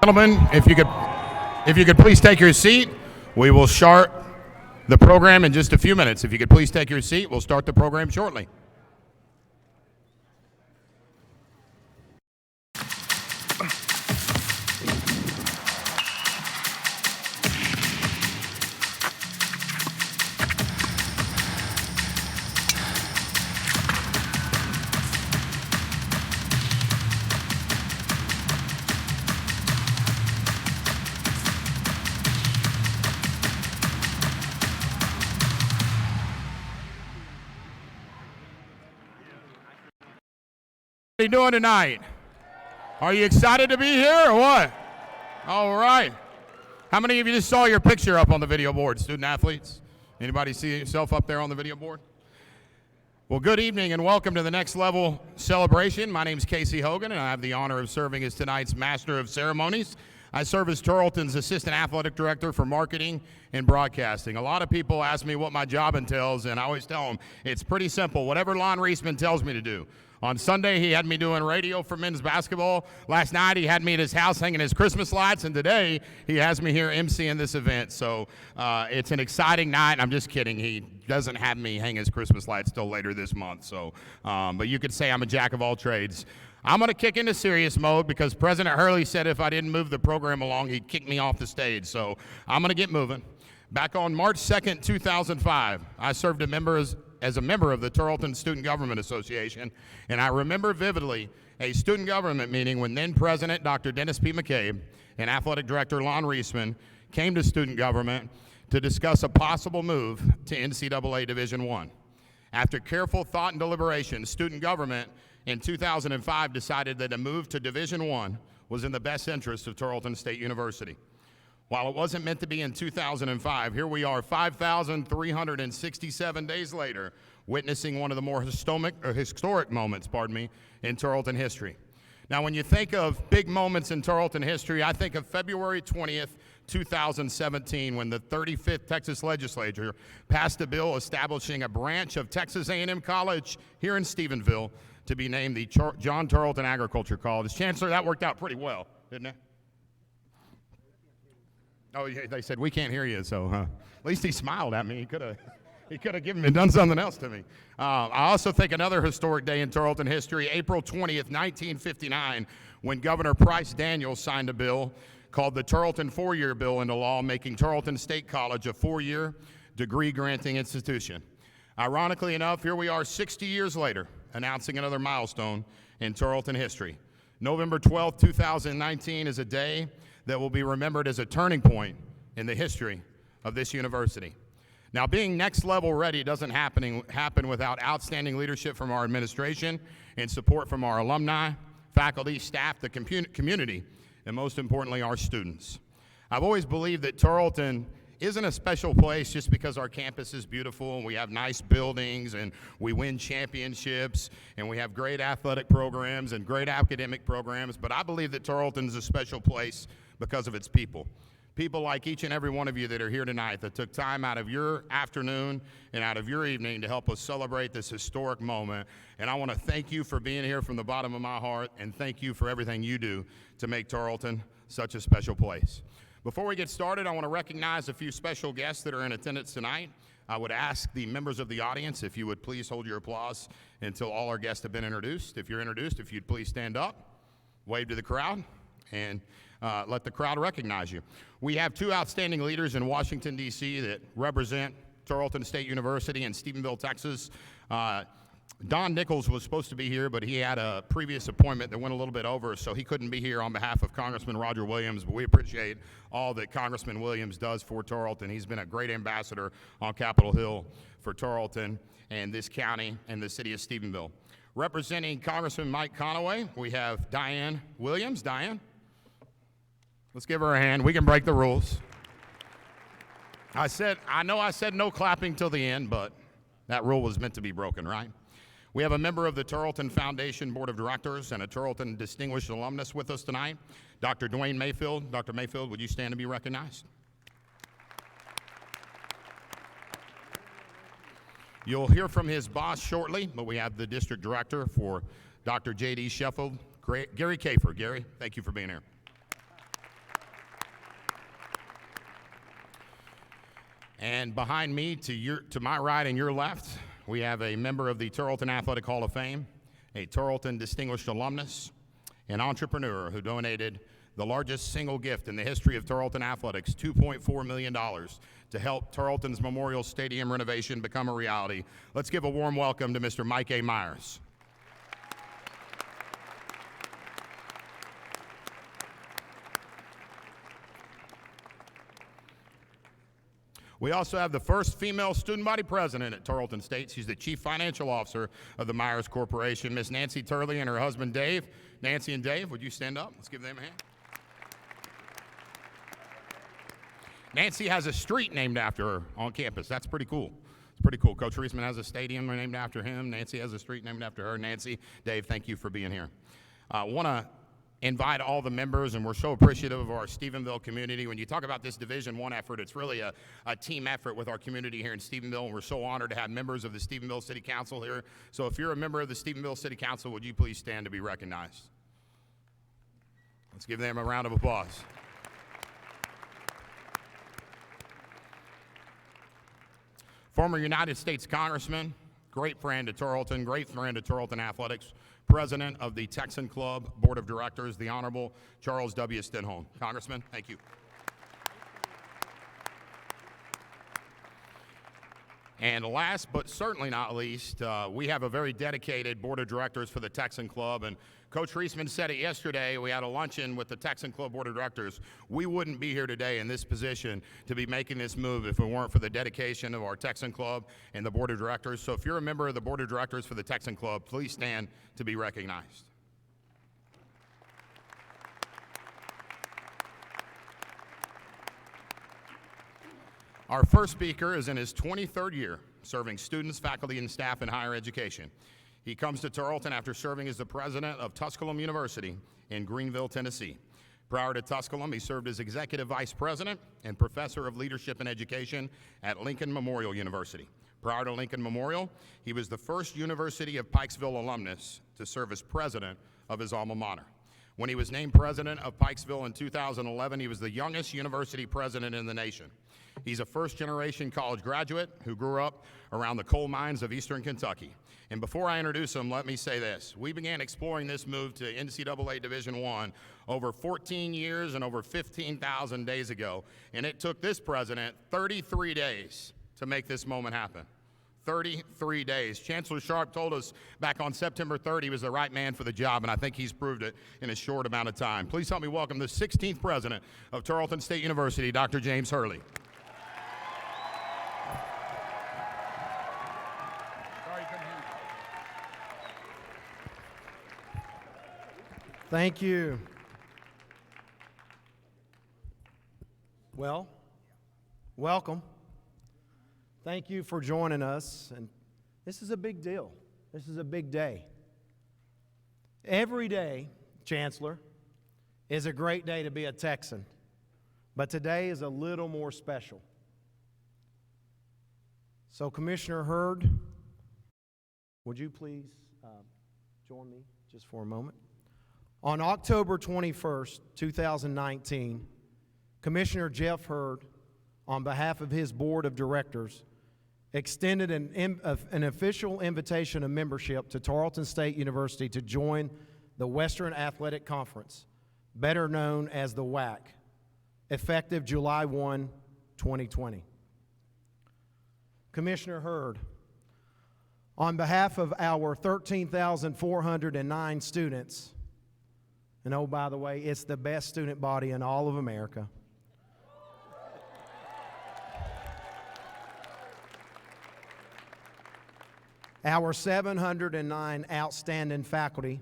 Gentlemen, if you could please take your seat, we will start the program in just a few minutes. If you could please take your seat, we'll start the program shortly. How you doing tonight? Are you excited to be here or what? All right. How many of you just saw your picture up on the video board, student athletes? Anybody see yourself up there on the video board? Well, good evening and welcome to the Next Level celebration. My name is Casey Hogan and I have the honor of serving as tonight's Master of Ceremonies. I serve as Tarleton's Assistant Athletic Director for Marketing and Broadcasting. A lot of people ask me what my job entails, and I always tell them it's pretty simple. Whatever Lon Reisman tells me to do. On Sunday, he had me doing radio for men's basketball. Last night, he had me at his house hanging his Christmas lights, and today, he has me here emceeing this event. So it's an exciting night. I'm just kidding. He doesn't have me hang his Christmas lights till later this month. So, but you could say I'm a jack of all trades. I'm going to kick into serious mode because President Hurley said if I didn't move the program along, he'd kick me off the stage. So I'm going to get moving. Back on March 2nd, 2005, I served as a member of the Tarleton Student Government Association, and I remember vividly a student government meeting when then President Dr. Dennis P. McCabe and Athletic Director Lon Reisman came to student government to discuss a possible move to NCAA Division I. After careful thought and deliberation, student government in 2005 decided that a move to Division I was in the best interest of Tarleton State University. While it wasn't meant to be in 2005, here we are 5,367 days later, witnessing one of the more historic moments, in Tarleton history. Now, when you think of big moments in Tarleton history, I think of February 20th, 2017, when the 35th Texas Legislature passed a bill establishing a branch of Texas A&M College here in Stephenville to be named the John Tarleton Agriculture College. Chancellor, that worked out pretty well, didn't it? Oh, yeah, they said, we can't hear you, so at least he smiled at me. He could have done something else to me. I also think another historic day in Tarleton history, April 20th, 1959, when Governor Price Daniels signed a bill called the Tarleton Four-Year Bill into law, making Tarleton State College a four-year degree-granting institution. Ironically enough, here we are 60 years later, announcing another milestone in Tarleton history. November 12th, 2019 is a day that will be remembered as a turning point in the history of this university. Now, being next level ready doesn't happen without outstanding leadership from our administration and support from our alumni, faculty, staff, the community, and most importantly, our students. I've always believed that Tarleton isn't a special place just because our campus is beautiful and we have nice buildings and we win championships and we have great athletic programs and great academic programs, but I believe that Tarleton is a special place because of its people. People like each and every one of you that are here tonight that took time out of your afternoon and out of your evening to help us celebrate this historic moment. And I want to thank you for being here from the bottom of my heart, and thank you for everything you do to make Tarleton such a special place. Before we get started, I want to recognize a few special guests that are in attendance tonight. I would ask the members of the audience if you would please hold your applause until all our guests have been introduced. If you're introduced, if you'd please stand up, wave to the crowd, and let the crowd recognize you. We have two outstanding leaders in Washington, D.C. that represent Tarleton State University in Stephenville, Texas. Don Nichols was supposed to be here, but he had a previous appointment that went a little bit over, so he couldn't be here on behalf of Congressman Roger Williams, but we appreciate all that Congressman Williams does for Tarleton. He's been a great ambassador on Capitol Hill for Tarleton and this county and the city of Stephenville. Representing Congressman Mike Conaway, we have Diane Williams. Diane, let's give her a hand. We can break the rules. I know I said no clapping till the end, but that rule was meant to be broken, right? We have a member of the Tarleton Foundation Board of Directors and a Tarleton Distinguished Alumnus with us tonight, Dr. Dwayne Mayfield. Dr. Mayfield, would you stand to be recognized? You'll hear from his boss shortly, but we have the District Director for Dr. J.D. Sheffield, Gary Kafer. Gary, thank you for being here. And behind me, to my right and your left, we have a member of the Tarleton Athletic Hall of Fame, a Tarleton Distinguished Alumnus, an entrepreneur who donated the largest single gift in the history of Tarleton Athletics, $2.4 million, to help Tarleton's Memorial Stadium renovation become a reality. Let's give a warm welcome to Mr. Mike A. Myers. We also have the first female student body president at Tarleton State. She's the chief financial officer of the Myers Corporation, Miss Nancy Hurley, and her husband Dave. Nancy and Dave, would you stand up? Let's give them a hand. Nancy has a street named after her on campus. That's pretty cool. It's pretty cool. Coach Reisman has a stadium named after him. Nancy has a street named after her. Nancy, Dave, thank you for being here. I want to invite all the members, and we're so appreciative of our Stephenville community. When you talk about this Division I effort, it's really a team effort with our community here in Stephenville, and we're so honored to have members of the Stephenville City Council here. So if you're a member of the Stephenville City Council, would you please stand to be recognized? Let's give them a round of applause. Former United States Congressman, great friend to Tarleton, great friend to Tarleton Athletics, President of the Texan Club Board of Directors, the Honorable Charles W. Stenholm. Congressman, thank you. And last but certainly not least, we have a very dedicated board of directors for the Texan Club. And Coach Reisman said it yesterday. We had a luncheon with the Texan Club Board of Directors. We wouldn't be here today in this position to be making this move if it weren't for the dedication of our Texan Club and the Board of Directors. So if you're a member of the Board of Directors for the Texan Club, please stand to be recognized. Our first speaker is in his 23rd year serving students, faculty, and staff in higher education. He comes to Tarleton after serving as the president of Tusculum University in Greenville, Tennessee. Prior to Tusculum, he served as executive vice president and professor of leadership and education at Lincoln Memorial University. Prior to Lincoln Memorial, he was the first University of Pikesville alumnus to serve as president of his alma mater. When he was named president of Pikesville in 2011, he was the youngest university president in the nation. He's a first-generation college graduate who grew up around the coal mines of eastern Kentucky. And before I introduce him, let me say this. We began exploring this move to NCAA Division I over 14 years and over 15,000 days ago, and it took this president 33 days to make this moment happen. 33 days. Chancellor Sharp told us back on September 3rd he was the right man for the job, and I think he's proved it in a short amount of time. Please help me welcome the 16th president of Tarleton State University, Dr. James Hurley. Thank you. Well, welcome. Thank you for joining us. And this is a big deal. This is a big day. Every day, Chancellor, is a great day to be a Texan. But today is a little more special. So, Commissioner Hurd, would you please join me just for a moment? On October 21st, 2019, Commissioner Jeff Hurd, on behalf of his board of directors, extended an official invitation of membership to Tarleton State University to join the Western Athletic Conference, better known as the WAC, effective July 1, 2020. Commissioner Hurd, on behalf of our 13,409 students, and oh, by the way, it's the best student body in all of America. Our 709 outstanding faculty,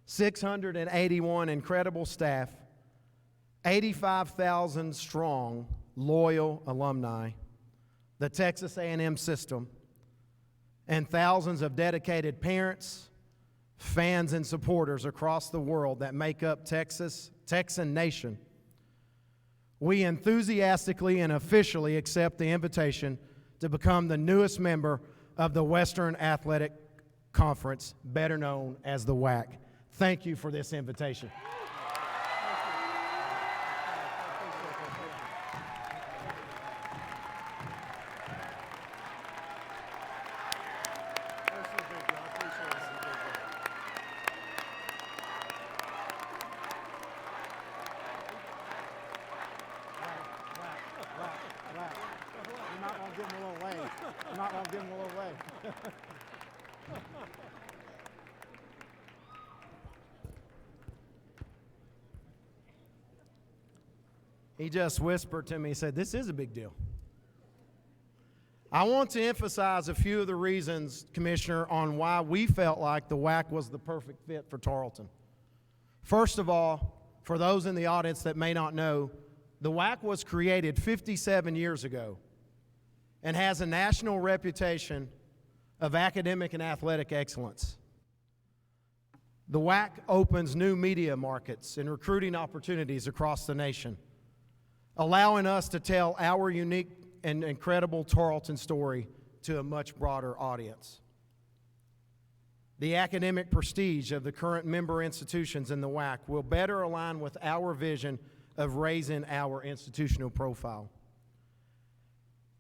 681 incredible staff, 85,000 strong, loyal alumni, the Texas A&M system, and thousands of dedicated parents, fans, and supporters across the world that make up Texan Nation. We enthusiastically and officially accept the invitation to become the newest member of the Western Athletic Conference, better known as the WAC. Thank you for this invitation. He just whispered to me, he said, "This is a big deal." I want to emphasize a few of the reasons, Commissioner, on why we felt like the WAC was the perfect fit for Tarleton. First of all, for those in the audience that may not know, the WAC was created 57 years ago and has a national reputation of academic and athletic excellence. The WAC opens new media markets and recruiting opportunities across the nation, allowing us to tell our unique and incredible Tarleton story to a much broader audience. The academic prestige of the current member institutions in the WAC will better align with our vision of raising our institutional profile.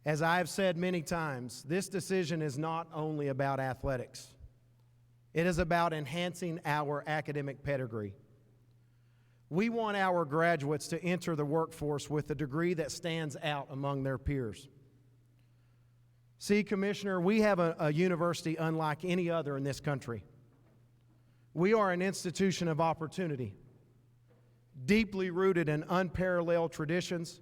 As I have said many times, this decision is not only about athletics. It is about enhancing our academic pedigree. We want our graduates to enter the workforce with a degree that stands out among their peers. See, Commissioner, we have a university unlike any other in this country. We are an institution of opportunity, deeply rooted in unparalleled traditions,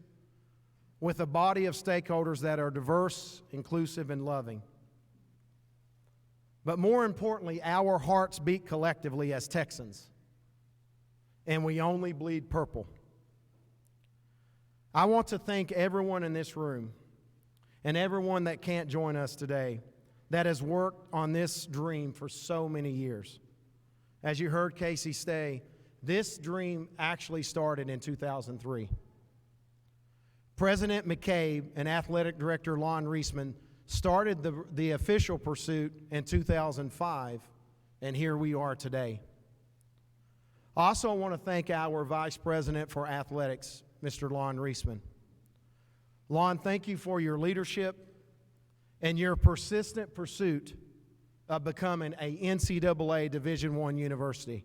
with a body of stakeholders that are diverse, inclusive, and loving. But more importantly, our hearts beat collectively as Texans, and we only bleed purple. I want to thank everyone in this room and everyone that can't join us today that has worked on this dream for so many years. As you heard Casey say, this dream actually started in 2003. President McCabe and Athletic Director Lon Reisman started the official pursuit in 2005, and here we are today. I also want to thank our Vice President for Athletics, Mr. Lon Reisman. Lon, thank you for your leadership and your persistent pursuit of becoming a NCAA Division I university.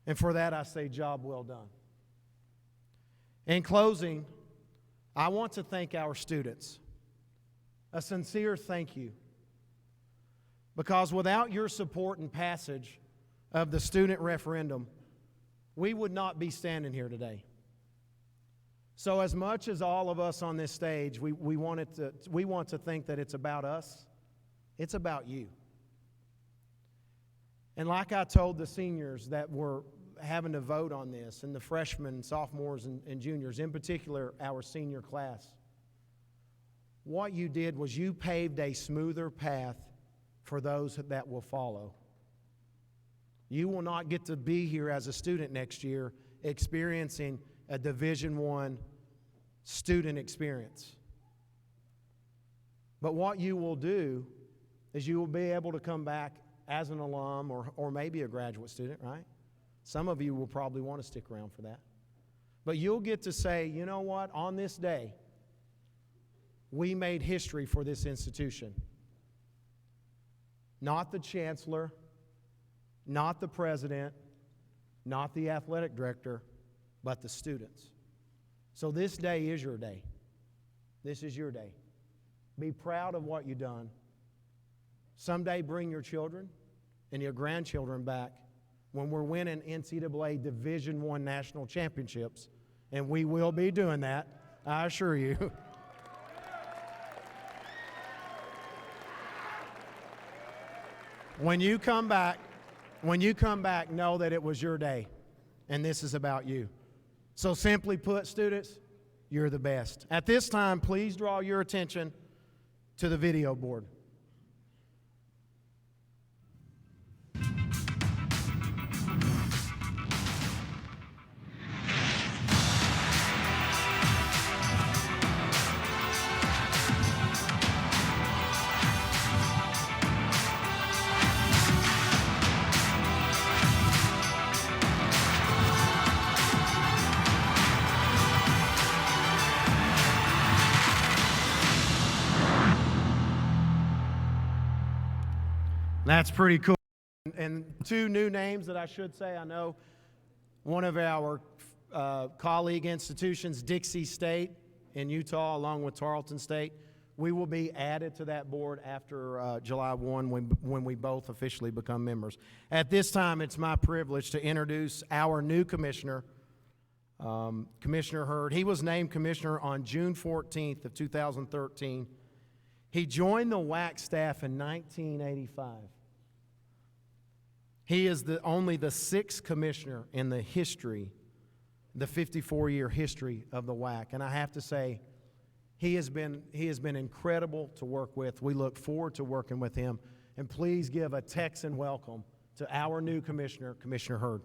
And for that, I say job well done. In closing, I want to thank our students. A sincere thank you. Because without your support and passage of the student referendum, we would not be standing here today. So as much as all of us on this stage, we want to think that it's about us, it's about you. And like I told the seniors that were having to vote on this, and the freshmen, sophomores, and juniors, in particular our senior class, what you did was you paved a smoother path for those that will follow. You will not get to be here as a student next year experiencing a Division I student experience. But what you will do is you will be able to come back as an alum or maybe a graduate student, right? Some of you will probably want to stick around for that. But you'll get to say, you know what, on this day, we made history for this institution. Not the chancellor, not the president, not the athletic director, but the students. So this day is your day. This is your day. Be proud of what you've done. Someday bring your children and your grandchildren back when we're winning NCAA Division I national championships, and we will be doing that, I assure you. When you come back, know that it was your day, and this is about you. So simply put, students, you're the best. At this time, please draw your attention to the video board. That's pretty cool. And two new names that I should say. I know one of our colleague institutions, Dixie State in Utah, along with Tarleton State, We will be added to that board after July 1 when we both officially become members. At this time, it's my privilege to introduce our new commissioner, Commissioner Hurd. He was named commissioner on June 14th of 2013. He joined the WAC staff in 1985. He is only the 6th commissioner in the history, the 54-year history of the WAC. And I have to say, he has been incredible to work with. We look forward to working with him. And please give a Texan welcome to our new commissioner, Commissioner Hurd.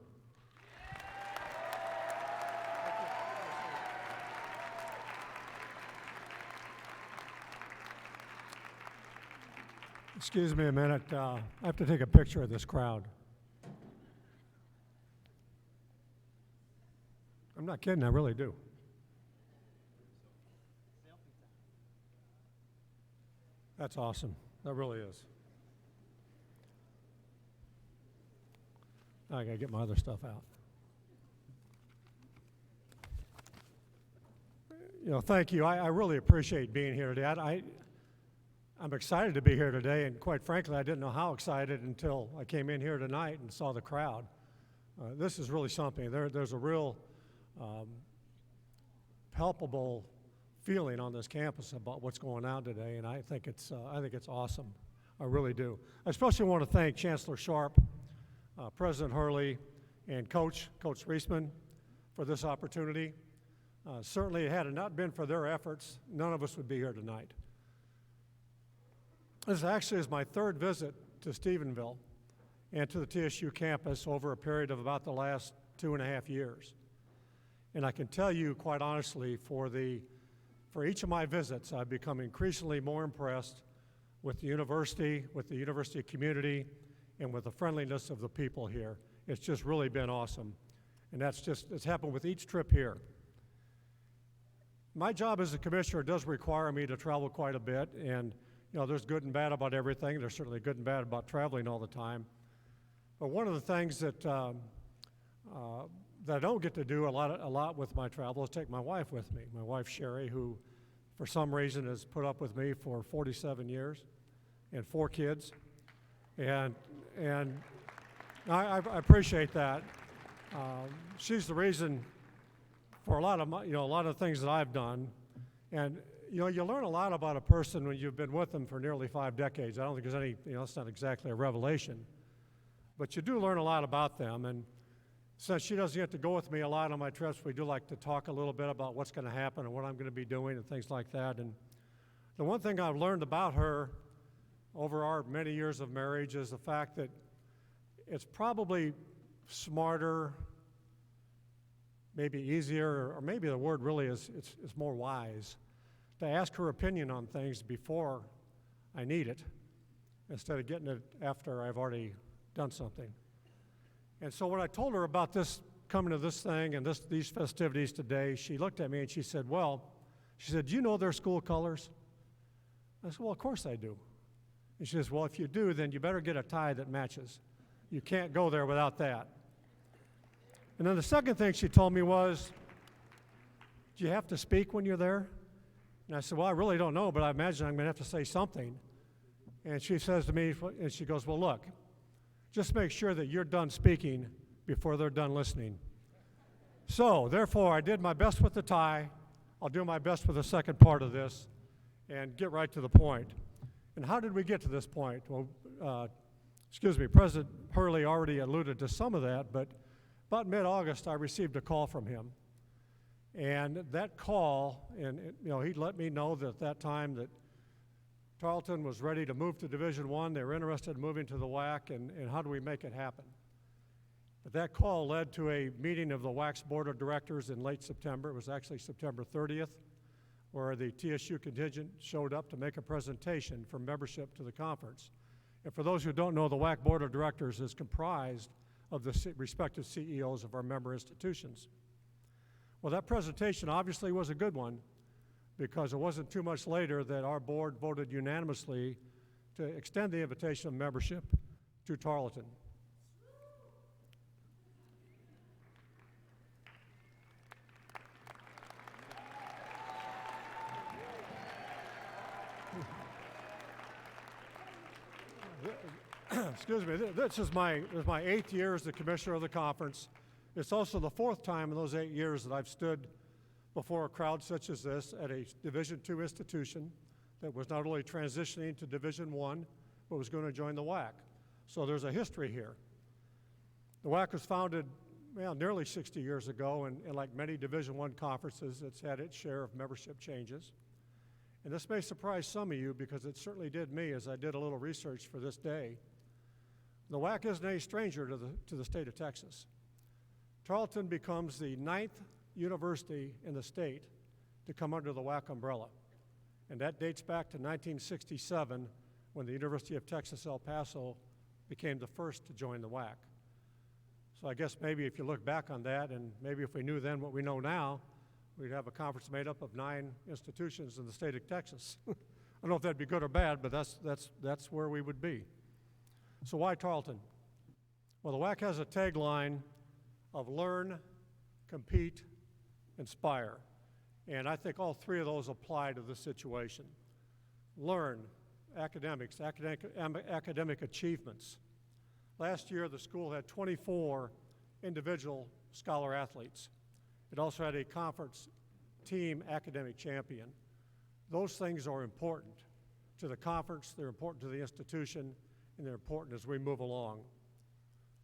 Excuse me a minute. I have to take a picture of this crowd. I'm not kidding, I really do. That's awesome. That really is. Now I gotta get my other stuff out. Thank you. I really appreciate being here today. I'm excited to be here today, and quite frankly, I didn't know how excited until I came in here tonight and saw the crowd. This is really something. There's a real palpable feeling on this campus about what's going on today, and I think it's awesome. I really do. I especially want to thank Chancellor Sharp, President Hurley, and Coach Reisman for this opportunity. Certainly, had it not been for their efforts, none of us would be here tonight. This actually is my 3rd visit to Stephenville and to the TSU campus over a period of about the last 2.5 years. And I can tell you quite honestly, for each of my visits, I've become increasingly more impressed with the university community, and with the friendliness of the people here. It's just really been awesome. And it's happened with each trip here. My job as a commissioner does require me to travel quite a bit, and there's good and bad about everything. There's certainly good and bad about traveling all the time. But one of the things that I don't get to do a lot with my travel is take my wife with me. My wife, Sherry, who for some reason has put up with me for 47 years and 4 kids. And I appreciate that. She's the reason for a lot of things that I've done. And you learn a lot about a person when you've been with them for nearly 5 decades. I don't think there's any, it's not exactly a revelation. But you do learn a lot about them. And since she doesn't get to go with me a lot on my trips, we do like to talk a little bit about what's going to happen and what I'm going to be doing and things like that. And the one thing I've learned about her over our many years of marriage is the fact that it's probably smarter, maybe easier, or maybe the word really is it's more wise to ask her opinion on things before I need it, instead of getting it after I've already done something. And so when I told her about this, coming to this thing and these festivities today, she looked at me and she said, do you know their school colors? I said, well, of course I do. And she says, well, if you do, then you better get a tie that matches. You can't go there without that. And then the second thing she told me was, do you have to speak when you're there? And I said, well, I really don't know, but I imagine I'm going to have to say something. And she says to me, and she goes, well, look, just make sure that you're done speaking before they're done listening. So, therefore, I did my best with the tie. I'll do my best with the second part of this and get right to the point. And how did we get to this point? Well, President Hurley already alluded to some of that, but about mid-August, I received a call from him. And that call, he let me know that at that time that Tarleton was ready to move to Division I. They were interested in moving to the WAC, and how do we make it happen? But that call led to a meeting of the WAC's Board of Directors in late September. It was actually September 30th, where the TSU contingent showed up to make a presentation for membership to the conference. And for those who don't know, the WAC Board of Directors is comprised of the respective CEOs of our member institutions. Well, that presentation obviously was a good one, because it wasn't too much later that our board voted unanimously to extend the invitation of membership to Tarleton. excuse me, this is my 8th year as the commissioner of the conference. It's also the 4th time in those 8 years that I've stood before a crowd such as this at a Division II institution that was not only transitioning to Division I, but was going to join the WAC. So there's a history here. The WAC was founded nearly 60 years ago, and like many Division I conferences, it's had its share of membership changes. And this may surprise some of you because it certainly did me as I did a little research for this day. The WAC isn't any stranger to the state of Texas. Tarleton becomes the 9th university in the state to come under the WAC umbrella. And that dates back to 1967 when the University of Texas El Paso became the first to join the WAC. So I guess maybe if you look back on that, and maybe if we knew then what we know now, we'd have a conference made up of 9 institutions in the state of Texas. I don't know if that'd be good or bad, but that's where we would be. So why Tarleton? Well, the WAC has a tagline of learn, compete, inspire. And I think all 3 of those apply to this situation. Learn, academics, academic achievements. Last year, the school had 24 individual scholar athletes. It also had a conference team academic champion. Those things are important to the conference, they're important to the institution, and they're important as we move along.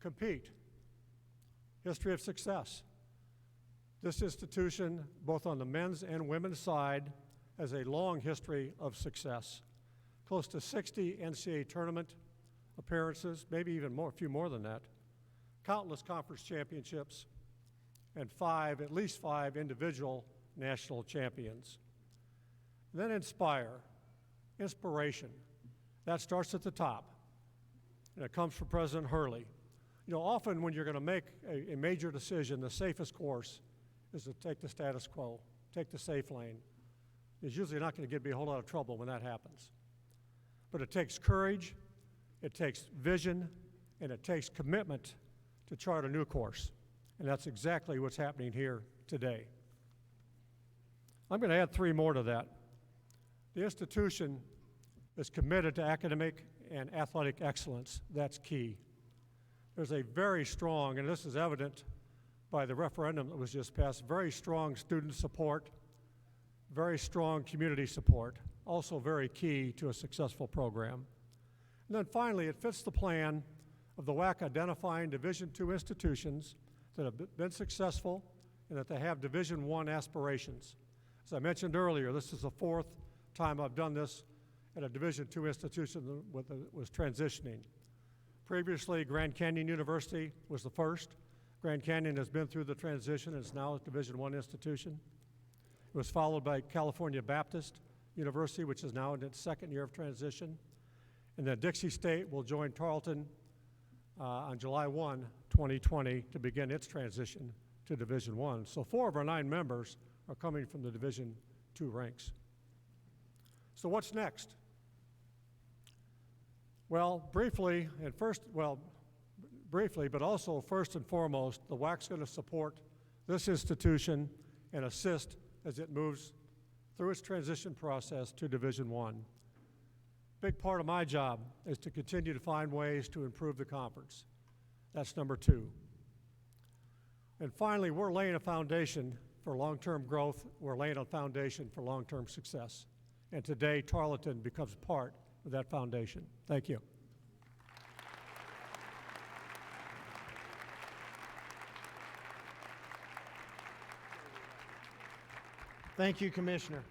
Compete. History of success. This institution, both on the men's and women's side, has a long history of success. Close to 60 NCAA tournament appearances, maybe even more, a few more than that, countless conference championships, and at least five individual national champions. And then inspire, inspiration. That starts at the top, and it comes from President Hurley. You know, often when you're going to make a major decision, the safest course is to take the status quo, take the safe lane. There's usually not going to be a whole lot of trouble when that happens. But it takes courage, it takes vision, and it takes commitment to chart a new course. And that's exactly what's happening here today. I'm going to add 3 more to that. The institution is committed to academic and athletic excellence. That's key. There's a very strong, and this is evident by the referendum that was just passed, very strong student support, very strong community support, also very key to a successful program. And then finally, it fits the plan of the WAC identifying Division II institutions that have been successful and that they have Division I aspirations. As I mentioned earlier, this is the 4th time I've done this at a Division II institution that was transitioning. Previously, Grand Canyon University was the first. Grand Canyon has been through the transition and is now a Division I institution. It was followed by California Baptist University, which is now in its 2nd year of transition. And then Dixie State will join Tarleton on July 1, 2020 to begin its transition to Division I. So 4 of our 9 members are coming from the Division II ranks. So what's next? Well, briefly, but also first and foremost, the WAC's going to support this institution and assist as it moves through its transition process to Division I. Big part of my job is to continue to find ways to improve the conference. That's number 2. And finally, we're laying a foundation for long-term growth. We're laying a foundation for long-term success. And today, Tarleton becomes part of that foundation. Thank you. Thank you, Commissioner.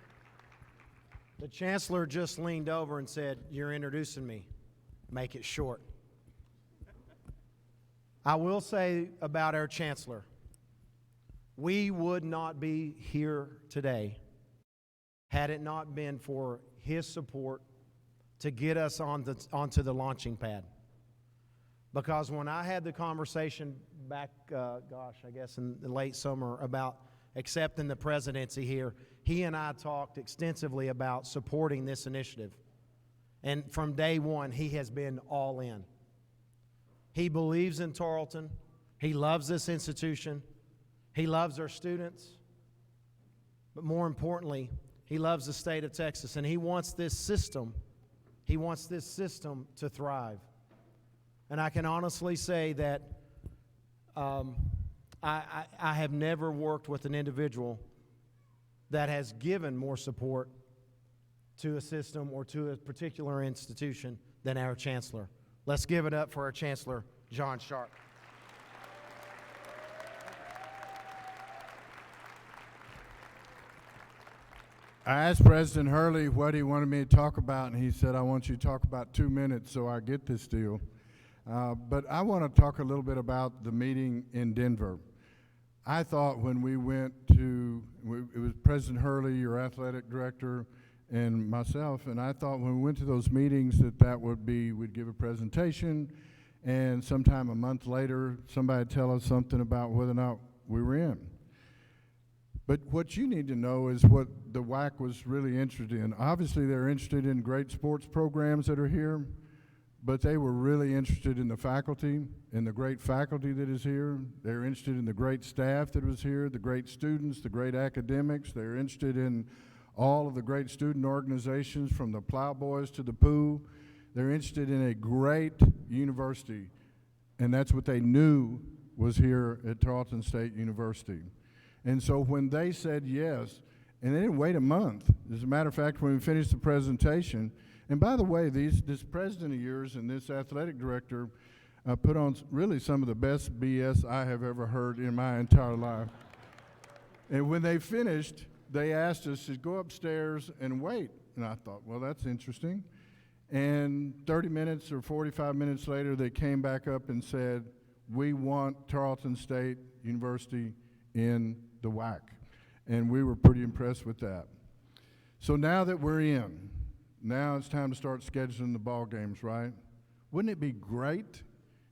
The Chancellor just leaned over and said, "You're introducing me. Make it short." I will say about our Chancellor, we would not be here today had it not been for his support to get us onto the launching pad. Because when I had the conversation back, I guess in the late summer about accepting the presidency here, he and I talked extensively about supporting this initiative. And from day one, he has been all in. He believes in Tarleton. He loves this institution. He loves our students. But more importantly, he loves the state of Texas, and he wants this system. He wants this system to thrive. And I can honestly say that I have never worked with an individual that has given more support to a system or to a particular institution than our Chancellor. Let's give it up for our Chancellor, John Sharp. I asked President Hurley what he wanted me to talk about, and he said, I want you to talk about 2 minutes so I get this deal. But I want to talk a little bit about the meeting in Denver. I thought when we went to, it was President Hurley, your athletic director, and myself, and I thought when we went to those meetings that would be, we'd give a presentation, and sometime a month later, somebody would tell us something about whether or not we were in. But what you need to know is what the WAC was really interested in. Obviously, they're interested in great sports programs that are here, but they were really interested in the faculty and the great faculty that is here. They're interested in the great staff that was here, the great students, the great academics. They're interested in all of the great student organizations from the Plowboys to the Pooh. They're interested in a great university, and that's what they knew was here at Tarleton State University. And so when they said yes, and they didn't wait a month. As a matter of fact, when we finished the presentation, and by the way, this president of yours and this athletic director put on really some of the best BS I have ever heard in my entire life. And when they finished, they asked us to go upstairs and wait. And I thought, well, that's interesting. And 30 minutes or 45 minutes later, they came back up and said, we want Tarleton State University in the WAC. And we were pretty impressed with that. So now that we're in, now it's time to start scheduling the ball games, right? Wouldn't it be great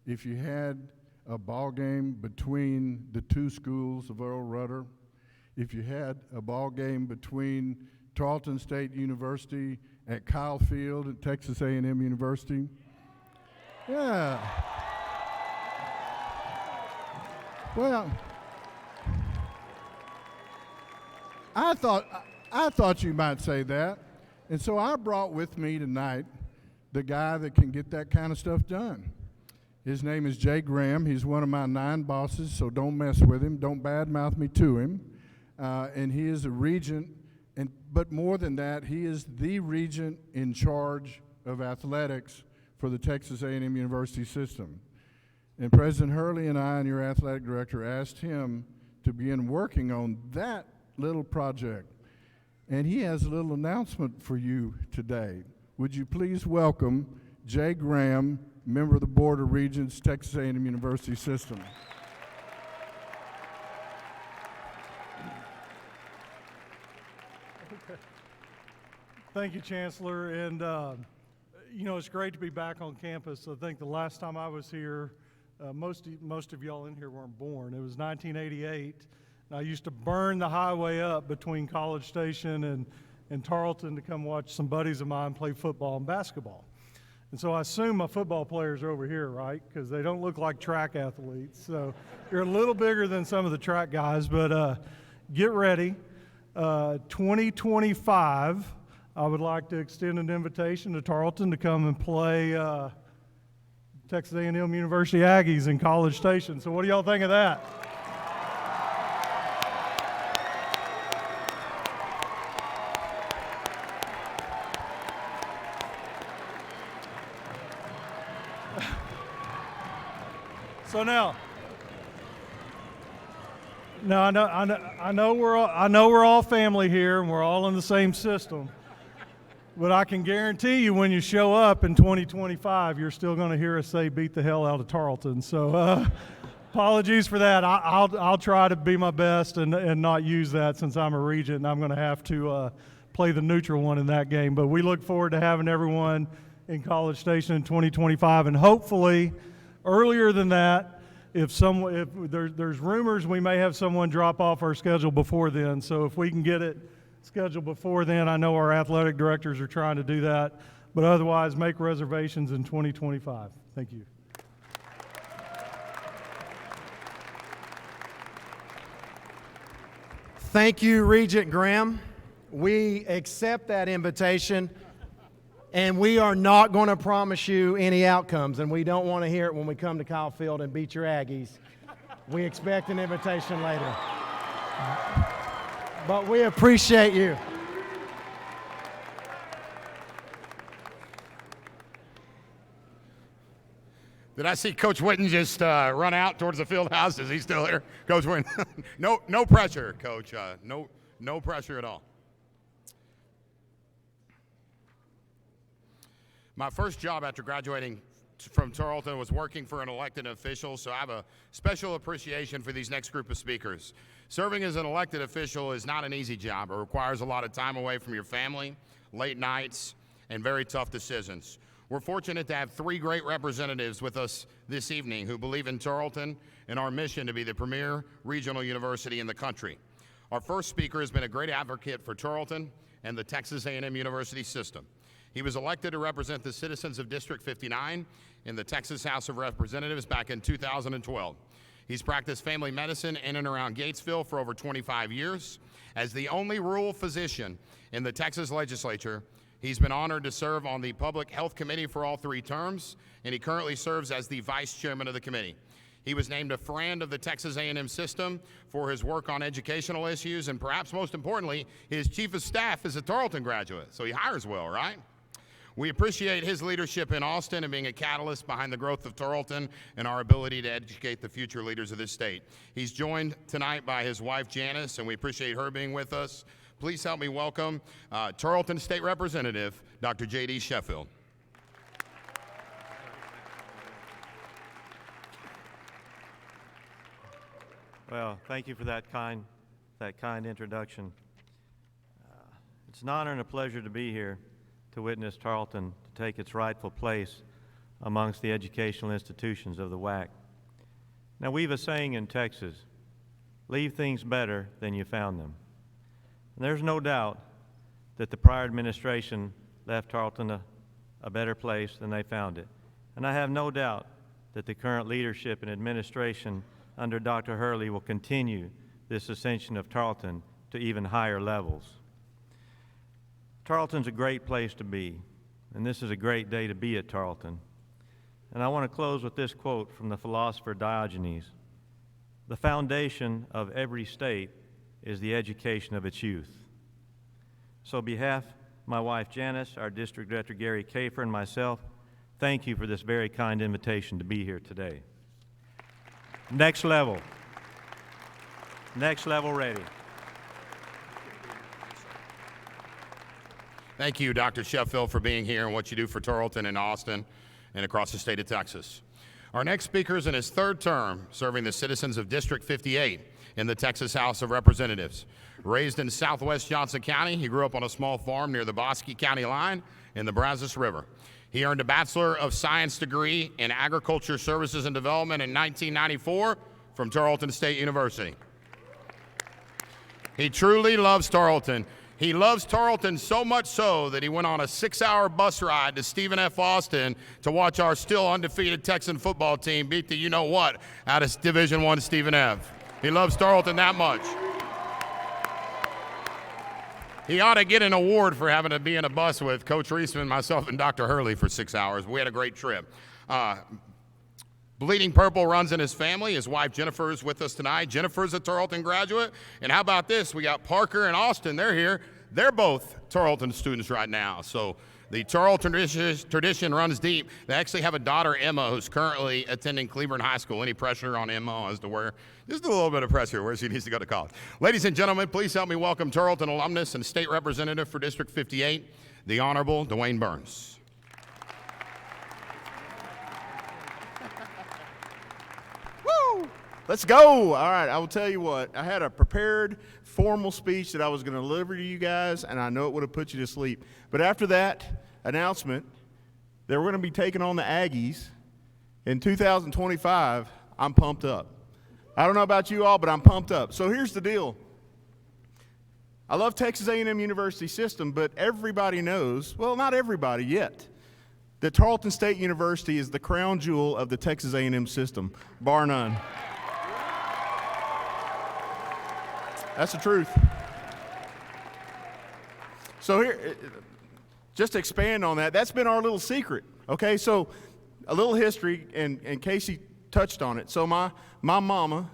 if you had a ball game between the two schools of Earl Rudder? If you had a ball game between Tarleton State University at Kyle Field at Texas A&M University? Yeah. Well, I thought you might say that. And so I brought with me tonight the guy that can get that kind of stuff done. His name is Jay Graham. He's one of my 9 bosses, so don't mess with him. Don't badmouth me to him. And he is a regent, but more than that, he is the regent in charge of athletics for the Texas A&M University system. And President Hurley and I and your athletic director asked him to begin working on that little project. And he has a little announcement for you today. Would you please welcome Jay Graham, member of the Board of Regents, Texas A&M University System. Thank you, Chancellor. And, you know, it's great to be back on campus. I think the last time I was here, most of y'all in here weren't born. It was 1988. And I used to burn the highway up between College Station and Tarleton to come watch some buddies of mine play football and basketball. And so I assume my football players are over here, right? Because they don't look like track athletes. So you're a little bigger than some of the track guys, but get ready. 2025, I would like to extend an invitation to Tarleton to come and play Texas A&M University Aggies in College Station. So what do y'all think of that? So now I know we're all family here and we're all in the same system, but I can guarantee you when you show up in 2025, you're still going to hear us say "beat the hell out of Tarleton." So apologies for that. I'll try to be my best and not use that since I'm a regent and I'm going to have to play the neutral one in that game. But we look forward to having everyone in College Station in 2025, and hopefully earlier than that, if there's rumors we may have someone drop off our schedule before then. So if we can get it scheduled before then, I know our athletic directors are trying to do that, but otherwise make reservations in 2025. Thank you. Thank you, Regent Graham. We accept that invitation. And we are not going to promise you any outcomes, and we don't want to hear it when we come to Kyle Field and beat your Aggies. We expect an invitation later. But we appreciate you. Did I see Coach Witten just run out towards the field house? Is he still here? Coach Witten. No pressure, Coach. No pressure at all. My first job after graduating from Tarleton was working for an elected official, so I have a special appreciation for these next group of speakers. Serving as an elected official is not an easy job. It requires a lot of time away from your family, late nights, and very tough decisions. We're fortunate to have three great representatives with us this evening who believe in Tarleton and our mission to be the premier regional university in the country. Our first speaker has been a great advocate for Tarleton and the Texas A&M University system. He was elected to represent the citizens of District 59 in the Texas House of Representatives back in 2012. He's practiced family medicine in and around Gatesville for over 25 years. As the only rural physician in the Texas legislature, he's been honored to serve on the Public Health Committee for all 3 terms, and he currently serves as the vice chairman of the committee. He was named a friend of the Texas A&M system for his work on educational issues, and perhaps most importantly, his chief of staff is a Tarleton graduate, so he hires well, right? We appreciate his leadership in Austin and being a catalyst behind the growth of Tarleton and our ability to educate the future leaders of this state. He's joined tonight by his wife, Janice, and we appreciate her being with us. Please help me welcome Tarleton State Representative, Dr. J.D. Sheffield. Well, thank you for that kind introduction. It's an honor and a pleasure to be here to witness Tarleton to take its rightful place amongst the educational institutions of the WAC. Now, we've a saying in Texas, leave things better than you found them. And there's no doubt that the prior administration left Tarleton a better place than they found it. And I have no doubt that the current leadership and administration under Dr. Hurley will continue this ascension of Tarleton to even higher levels. Tarleton's a great place to be, and this is a great day to be at Tarleton. And I want to close with this quote from the philosopher Diogenes. The foundation of every state is the education of its youth. So on behalf of my wife Janice, our district director Gary Kafer, and myself, thank you for this very kind invitation to be here today. Next level ready. Thank you, Dr. Sheffield, for being here and what you do for Tarleton and Austin and across the state of Texas. Our next speaker is in his 3rd term, serving the citizens of District 58 in the Texas House of Representatives. Raised in southwest Johnson County, he grew up on a small farm near the Bosque County line in the Brazos River. He earned a Bachelor of Science degree in Agriculture Services and Development in 1994 from Tarleton State University. He truly loves Tarleton. He loves Tarleton so much so that he went on a 6-hour bus ride to Stephen F. Austin to watch our still undefeated Texan football team beat the you-know-what out of Division I Stephen F. He loves Tarleton that much. He ought to get an award for having to be in a bus with Coach Reisman, myself, and Dr. Hurley for 6 hours. We had a great trip. Bleeding Purple runs in his family. His wife Jennifer is with us tonight. Jennifer's a Tarleton graduate. And how about this? We got Parker and Austin. They're here. They're both Tarleton students right now. So the Tarleton tradition runs deep. They actually have a daughter, Emma, who's currently attending Cleburne High School. Any pressure on Emma as to where? Just a little bit of pressure where she needs to go to college. Ladies and gentlemen, please help me welcome Tarleton alumnus and state representative for District 58, the Honorable Dwayne Burns. Let's go. All right, I will tell you what. I had a prepared formal speech that I was going to deliver to you guys, and I know it would have put you to sleep. But after that announcement that we're going to be taking on the Aggies in 2025, I'm pumped up. I don't know about you all, but I'm pumped up. So here's the deal. I love Texas A&M University system, but everybody knows, well, not everybody yet, that Tarleton State University is the crown jewel of the Texas A&M system, bar none. That's the truth. So here, just to expand on that, that's been our little secret. Okay, so a little history, and Casey touched on it. So my mama,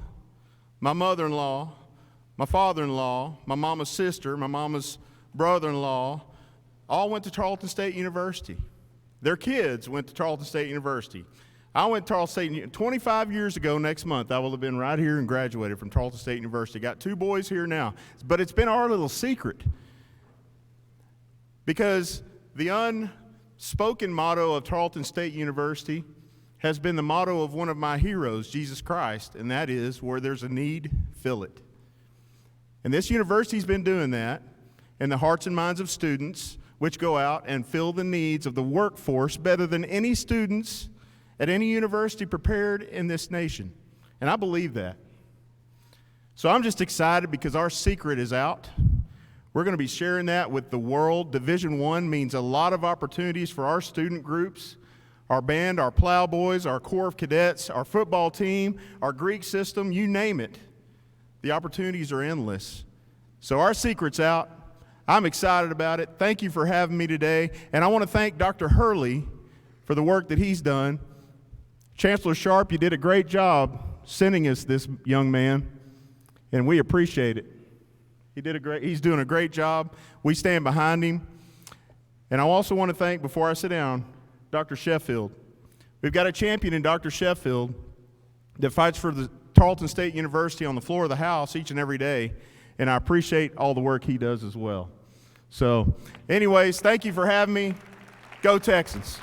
my mother-in-law, my father-in-law, my mama's sister, my mama's brother-in-law, all went to Tarleton State University. Their kids went to Tarleton State University. I went to Tarleton State 25 years ago next month. I will have been right here and graduated from Tarleton State University. Got 2 boys here now. But it's been our little secret. Because the unspoken motto of Tarleton State University has been the motto of one of my heroes, Jesus Christ, and that is, where there's a need, fill it. And this university's been doing that in the hearts and minds of students, which go out and fill the needs of the workforce better than any students at any university prepared in this nation. And I believe that. So I'm just excited because our secret is out. We're going to be sharing that with the world. Division I means a lot of opportunities for our student groups, our band, our plowboys, our Corps of Cadets, our football team, our Greek system, you name it. The opportunities are endless. So our secret's out. I'm excited about it. Thank you for having me today. And I want to thank Dr. Hurley for the work that he's done. Chancellor Sharp, you did a great job sending us this young man, and we appreciate it. He's doing a great job. We stand behind him. And I also want to thank, before I sit down, Dr. Sheffield. We've got a champion in Dr. Sheffield that fights for the Tarleton State University on the floor of the House each and every day, and I appreciate all the work he does as well. So, anyways, thank you for having me. Go Texans.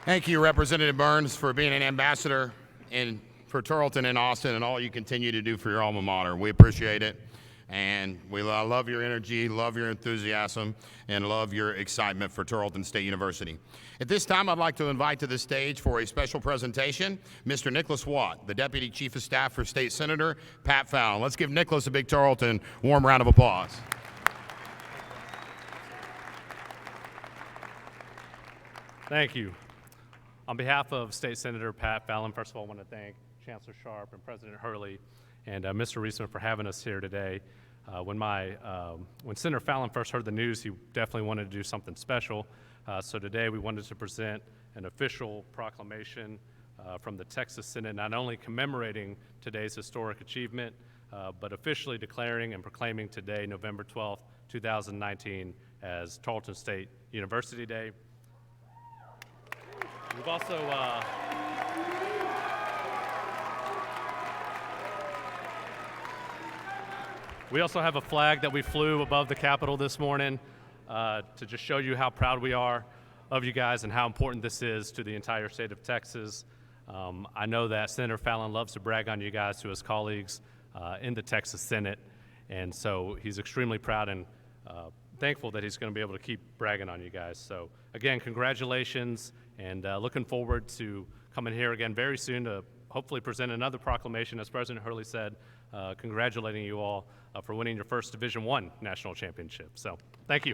Thank you, Representative Burns, for being an ambassador for Tarleton and Austin and all you continue to do for your alma mater. We appreciate it, and I love your energy, love your enthusiasm, and love your excitement for Tarleton State University. At this time, I'd like to invite to the stage for a special presentation, Mr. Nicholas Watt, the Deputy Chief of Staff for State Senator Pat Fallon. Let's give Nicholas a big Tarleton warm round of applause. Thank you. On behalf of State Senator Pat Fallon, first of all, I want to thank Chancellor Sharp and President Hurley and Mr. Reisman for having us here today. When Senator Fallon first heard the news, he definitely wanted to do something special. So today we wanted to present an official proclamation from the Texas Senate, not only commemorating today's historic achievement, but officially declaring and proclaiming today, November 12th, 2019, as Tarleton State University Day. We've also have a flag that we flew above the Capitol this morning to just show you how proud we are of you guys and how important this is to the entire state of Texas. I know that Senator Fallon loves to brag on you guys to his colleagues in the Texas Senate, and so he's extremely proud and thankful that he's going to be able to keep bragging on you guys. So again, congratulations, and looking forward to coming here again very soon to hopefully present another proclamation, as President Hurley said, congratulating you all for winning your first Division I national championship. So thank you.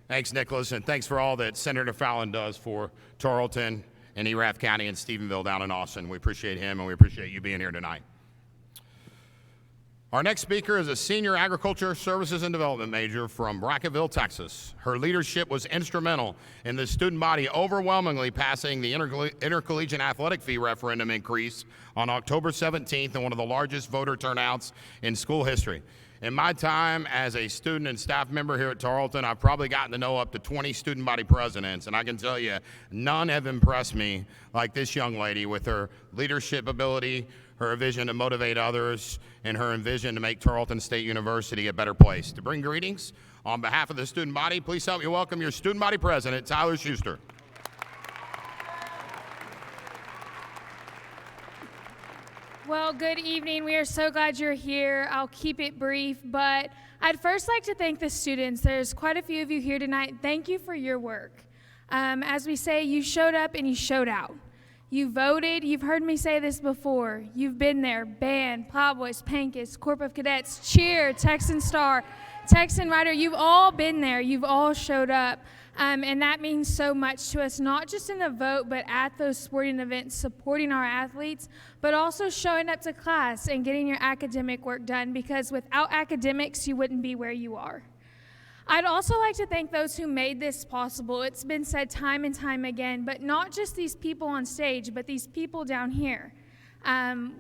Thanks, Nicholas, and thanks for all that Senator Fallon does for Tarleton and Erath County and Stephenville down in Austin. We appreciate him, and we appreciate you being here tonight. Our next speaker is a senior agriculture services and development major from Brackettville, Texas. Her leadership was instrumental in the student body overwhelmingly passing the intercollegiate athletic fee referendum increase on October 17th and one of the largest voter turnouts in school history. In my time as a student and staff member here at Tarleton, I've probably gotten to know up to 20 student body presidents, and I can tell you, none have impressed me like this young lady with her leadership ability, her vision to motivate others, and her vision to make Tarleton State University a better place. To bring greetings, on behalf of the student body, please help me welcome your student body president, Tyler Schuster. Well, good evening. We are so glad you're here. I'll keep it brief, but I'd first like to thank the students. There's quite a few of you here tonight. Thank you for your work. As we say, you showed up and you showed out. You voted. You've heard me say this before. You've been there. Band, Plowboys, Pancus, Corps of Cadets, Cheer, Texan Star, Texan Rider. You've all been there. You've all showed up. And that means so much to us, not just in the vote, but at those sporting events, supporting our athletes, but also showing up to class and getting your academic work done, because without academics, you wouldn't be where you are. I'd also like to thank those who made this possible. It's been said time and time again, but not just these people on stage, but these people down here.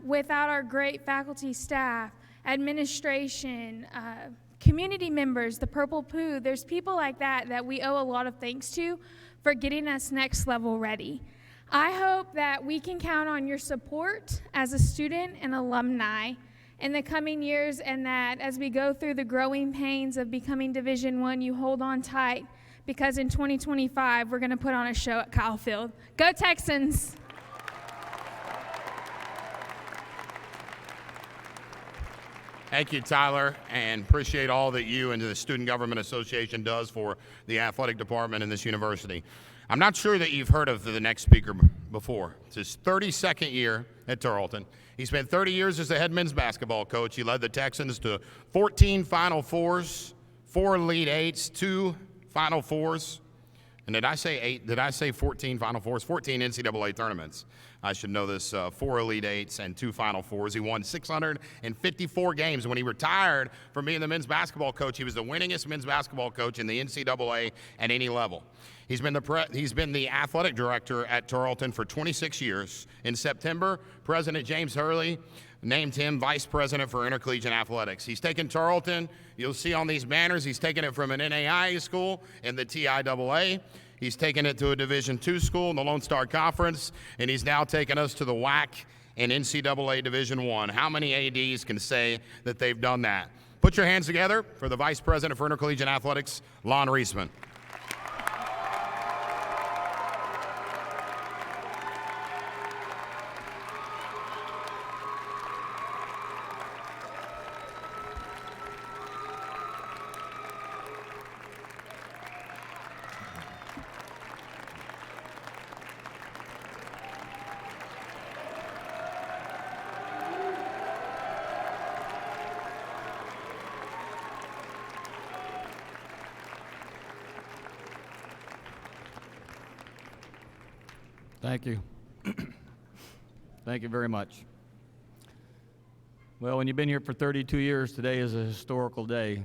Without our great faculty, staff, administration, community members, the Purple Poo, there's people like that that we owe a lot of thanks to for getting us next level ready. I hope that we can count on your support as a student and alumni in the coming years, and that as we go through the growing pains of becoming Division I, you hold on tight, because in 2025, we're going to put on a show at Kyle Field. Go Texans! Thank you, Tyler, and appreciate all that you and the Student Government Association does for the athletic department in this university. I'm not sure that you've heard of the next speaker before. It's his 32nd year at Tarleton. He spent 30 years as the head men's basketball coach. He led the Texans to 14 Final Fours, 4 Elite Eights, 2 Final Fours. And did I say 8? Did I say 14 Final Fours? 14 NCAA tournaments. I should know this. 4 Elite Eights and 2 Final Fours. He won 654 games. When he retired from being the men's basketball coach, he was the winningest men's basketball coach in the NCAA at any level. He's been the athletic director at Tarleton for 26 years. In September, President James Hurley named him vice president for intercollegiate athletics. He's taken Tarleton, you'll see on these banners, he's taken it from an NAIA school in the TIAA. He's taken it to a Division II school in the Lone Star Conference, and he's now taken us to the WAC in NCAA Division I. How many ADs can say that they've done that? Put your hands together for the vice president for intercollegiate athletics, Lon Reisman. Thank you. Thank you very much. Well, when you've been here for 32 years, today is a historical day.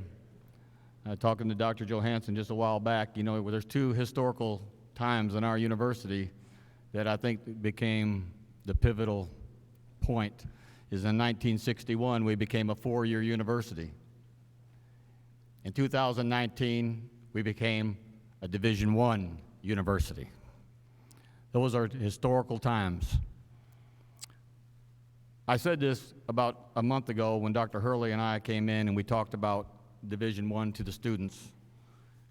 Talking to Dr. Johansson just a while back, you know, there's 2 historical times in our university that I think became the pivotal point. Is in 1961, we became a 4-year university. In 2019, we became a Division I university. Those are historical times. I said this about a month ago when Dr. Hurley and I came in and we talked about Division I to the students.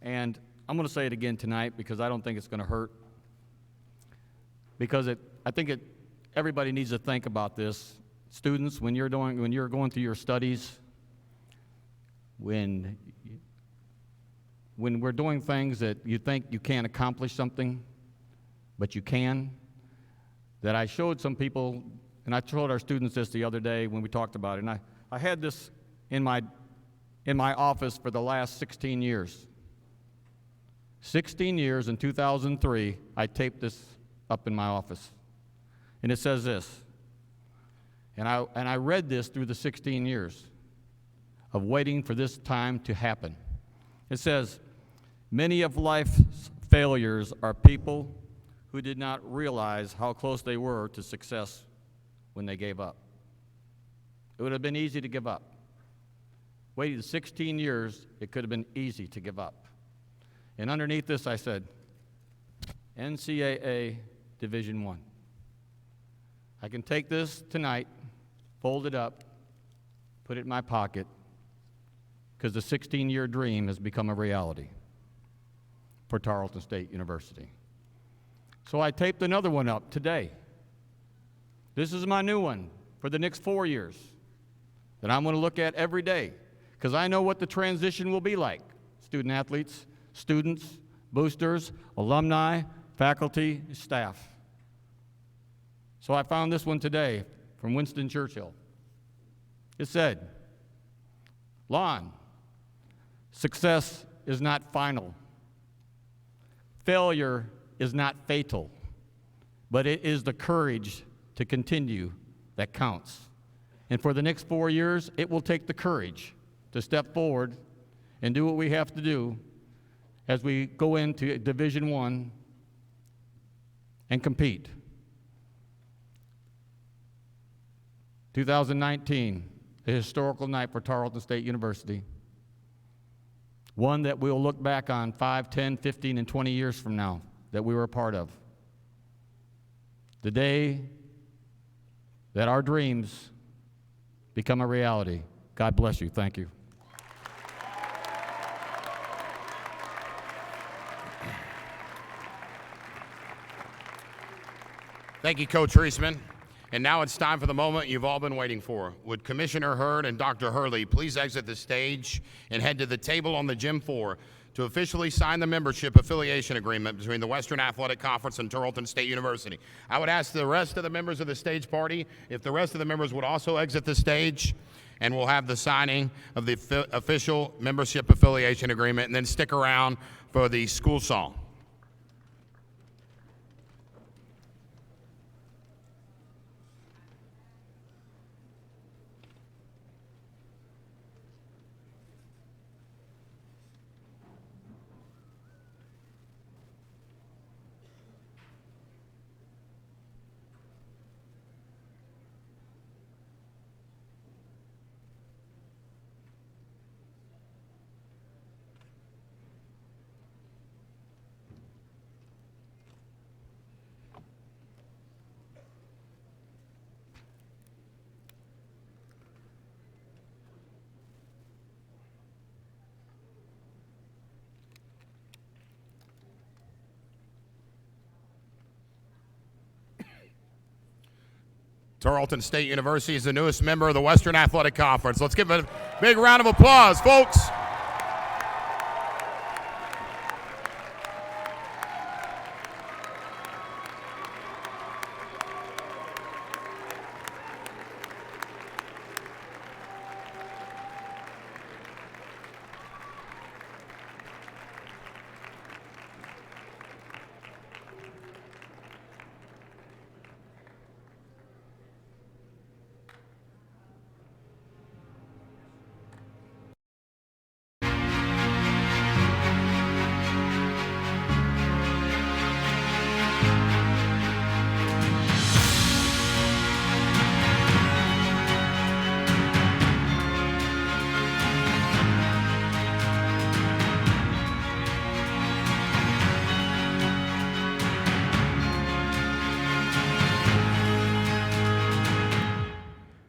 And I'm going to say it again tonight because I don't think it's going to hurt. Because everybody needs to think about this. Students, when you're going through your studies, when we're doing things that you think you can't accomplish something, but you can, that I showed some people, and I told our students this the other day when we talked about it, and I had this in my office for the last 16 years. 16 years in 2003, I taped this up in my office. And it says this, and I read this through the 16 years of waiting for this time to happen. It says, many of life's failures are people who did not realize how close they were to success when they gave up. It would have been easy to give up. Waiting 16 years, it could have been easy to give up. And underneath this, I said, NCAA Division I. I can take this tonight, fold it up, put it in my pocket, because the 16-year dream has become a reality for Tarleton State University. So I taped another one up today. This is my new one, for the next 4 years that I'm going to look at every day, because I know what the transition will be like. Student athletes, students, boosters, alumni, faculty, staff. So I found this one today from Winston Churchill. It said, Lon, success is not final. Failure is not fatal, but it is the courage to continue that counts. And for the next 4 years, it will take the courage to step forward and do what we have to do as we go into Division I and compete. 2019, a historical night for Tarleton State University. One that we'll look back on 5, 10, 15, and 20 years from now that we were a part of. The day that our dreams become a reality. God bless you. Thank you. Thank you, Coach Reisman. And now it's time for the moment you've all been waiting for. Would Commissioner Hurd and Dr. Hurley please exit the stage and head to the table on the gym floor to officially sign the membership affiliation agreement between the Western Athletic Conference and Tarleton State University. I would ask the rest of the members of the stage party if the rest of the members would also exit the stage, and we'll have the signing of the official membership affiliation agreement, and then stick around for the school song. Tarleton State University is the newest member of the Western Athletic Conference. Let's give it a big round of applause, folks.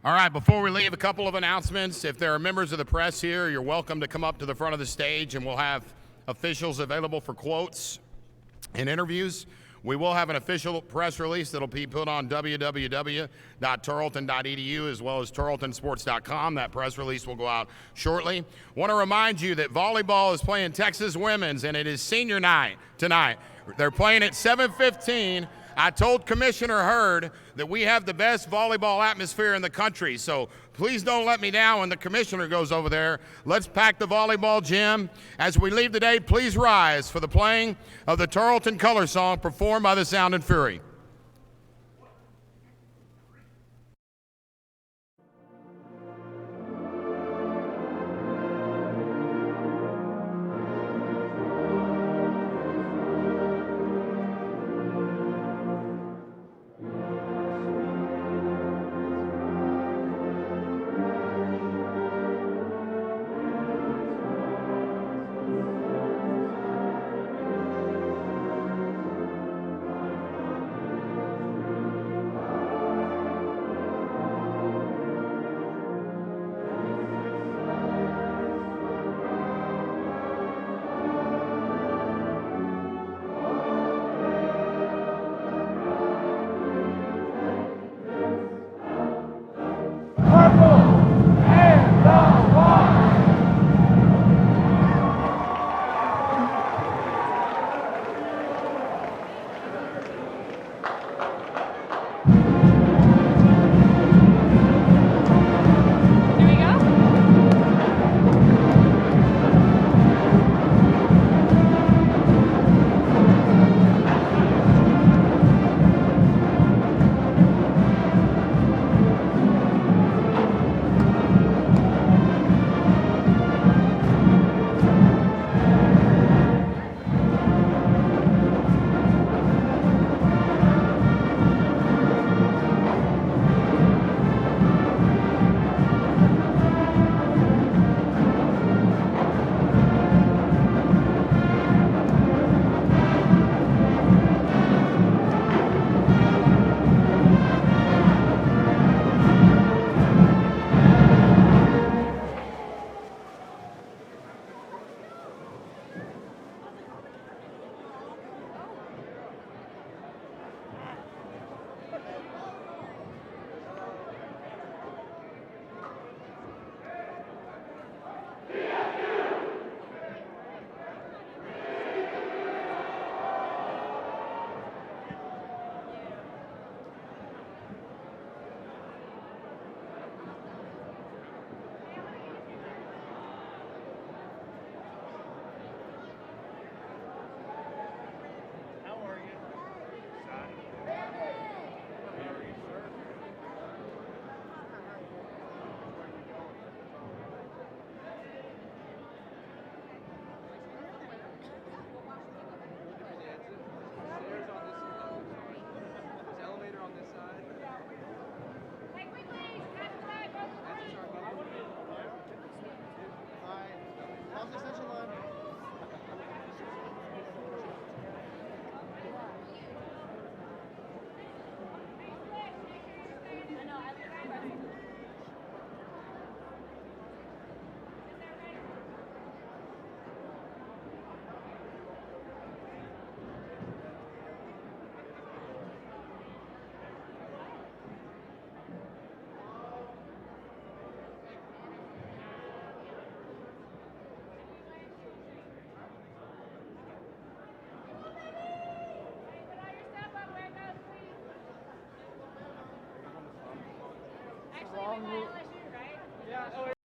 All right, before we leave, a couple of announcements. If there are members of the press here, you're welcome to come up to the front of the stage, and we'll have officials available for quotes and interviews. We will have an official press release that'll be put on www.tarleton.edu as well as tarletonsports.com. That press release will go out shortly. Want to remind you that volleyball is playing Texas Women's, and it is senior night tonight. They're playing at 7:15. I told Commissioner Hurd that we have the best volleyball atmosphere in the country, so please don't let me down when the commissioner goes over there. Let's pack the volleyball gym. As we leave today, please rise for the playing of the Tarleton Color Song performed by the Sound and Fury. and